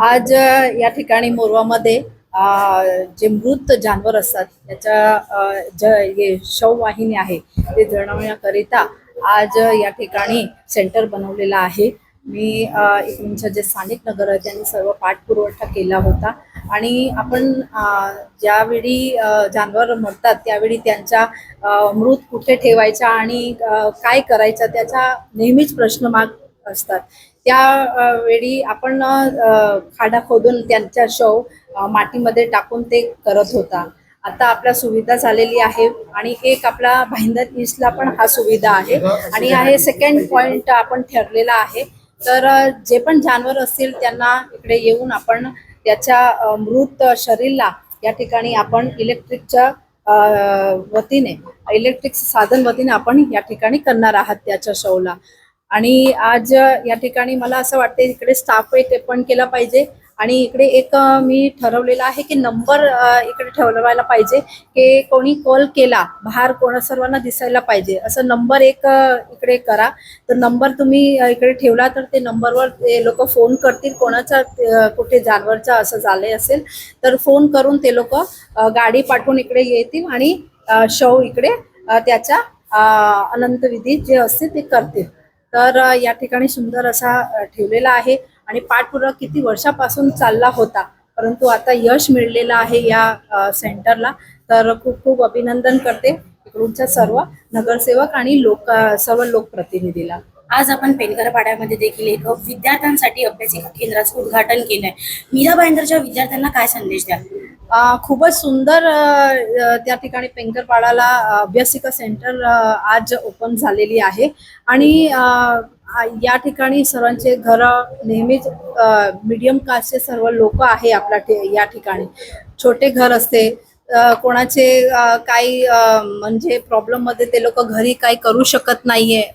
आज या ठिकाणी मोरवामध्ये जे मृत जानवर असतात त्याच्या जे शववाहिनी आहे ते जळवण्याकरिता आज या ठिकाणी सेंटर बनवलेला आहे. मी इकडच्या जे स्थानिक नगर आहे त्यांनी सर्व पाठपुरवठा केला होता आणि आपण ज्यावेळी जानवर मरतात त्यावेळी त्यांचा मृत कुठे ठेवायचा आणि काय करायचं त्याचा नेहमीच प्रश्नमार्क असतात. त्या वेळी आपण खाडा खोदून त्यांच्या शव मातीमध्ये टाकून ते करत होता. आता आपल्या सुविधा झालेली आहे आणि एक आपला भाईंदर ईस्टला पण हा सुविधा आहे आणि आहे सेकंड पॉइंट आपण ठरलेला आहे. तर जे पण जानवर असतील त्यांना इकडे येऊन आपण त्याच्या मृत शरीराला या ठिकाणी आपण इलेक्ट्रिकच्या वतीने इलेक्ट्रिक साधन वतीने आपण या ठिकाणी करणार आहात त्याच्या शवला. आणि आज या ठिकाणी मला असं वाटतं इकडे स्टाफ ते पण केला पाहिजे आणि इकडे एक मी ठरवलेलं आहे की नंबर इकडे ठेवला पाहिजे की कोणी कॉल केला बाहेर कोणा सर्वांना दिसायला पाहिजे असं नंबर एक इकडे करा. तर नंबर तुम्ही इकडे ठेवला तर ते नंबरवर ते लोक फोन करतील कोणाचा कुठे जानवरचा असं झाले असेल तर फोन करून ते लोक गाडी पाठवून इकडे येतील आणि शव इकडे त्याचा अनंतविधी जे असते ते करतील. तर या ठिकाणी सुंदर असा ठेवलेला आहे आणि पाठपुरावा किती वर्षापासून चालला होता परंतु आता यश मिळलेलं आहे या सेंटरला. तर खूप खूप अभिनंदन करते इकडूनच्या सर्व नगरसेवक आणि सर्व लोकप्रतिनिधीला. आज आपण पेनकर पाड्यामध्ये देखील एक विद्यार्थ्यांसाठी अभ्यासिका केंद्राचं उद्घाटन केलंय. मीरा भाईंदरच्या विद्यार्थ्यांना काय संदेश द्या? खूपच सुंदर त्या ठिकाणी पेंकरपाडाला अभ्यासिका सेंटर आज ओपन झालेली आहे आणि या ठिकाणी सर्वांचे घर नेहमीच मीडियम कास्टचे सर्व लोक आहे आपल्या या ठिकाणी. छोटे घर असते कोणाचे काही म्हणजे प्रॉब्लेम मध्ये ते लोक घरी काही करू शकत नाहीये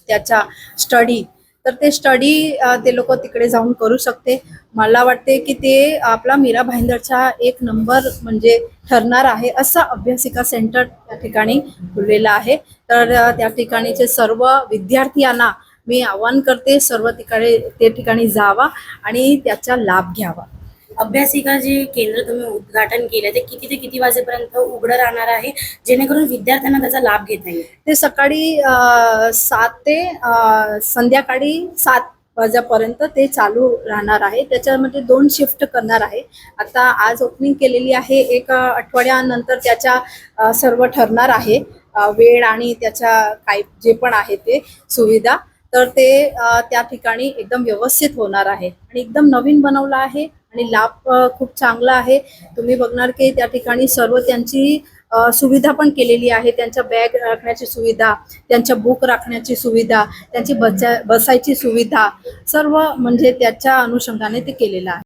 त्याचा स्टडी तर ते स्टडी ते लोक तिकडे जाऊन करू शकते. मला वाटते की ते आपला मीरा भाईंदरचा एक नंबर म्हणजे ठरणार आहे असा अभ्यासिका सेंटर त्या ठिकाणी खुललेला आहे. तर त्या ठिकाणीचे सर्व विद्यार्थ्यांना मी आवाहन करते सर्व ते ठिकाणी जावा आणि त्याचा लाभ घ्यावा. अभ्यासिका जे केंद्र तुम्ही उद्घाटन केलं ते किती ते किती वाजेपर्यंत उघडं राहणार आहे जेणेकरून विद्यार्थ्यांना त्याचा लाभ घेता येईल? ते सकाळी 7 ते संध्याकाळी 7 वाजेपर्यंत ते चालू राहणार आहे. त्याच्यामध्ये 2 शिफ्ट करणार आहे. आता आज ओपनिंग केलेली आहे, एक आठवड्यानंतर त्याच्या सर्व ठरणार आहे वेळ आणि त्याच्या काय जे पण आहे ते सुविधा. तर ते त्या ठिकाणी एकदम व्यवस्थित होणार आहे आणि एकदम नवीन बनवलं आहे आणि लाभ खूप चांगला आहे. तुम्ही बघणार की त्या ठिकाणी सर्व त्यांची सुविधा पण केलेली आहे. त्यांच्या बॅग राखण्याची सुविधा, त्यांच्या बुक राखण्याची सुविधा, त्यांची बसायची सुविधा सर्व म्हणजे त्याच्या अनुषंगाने ते केलेलं आहे.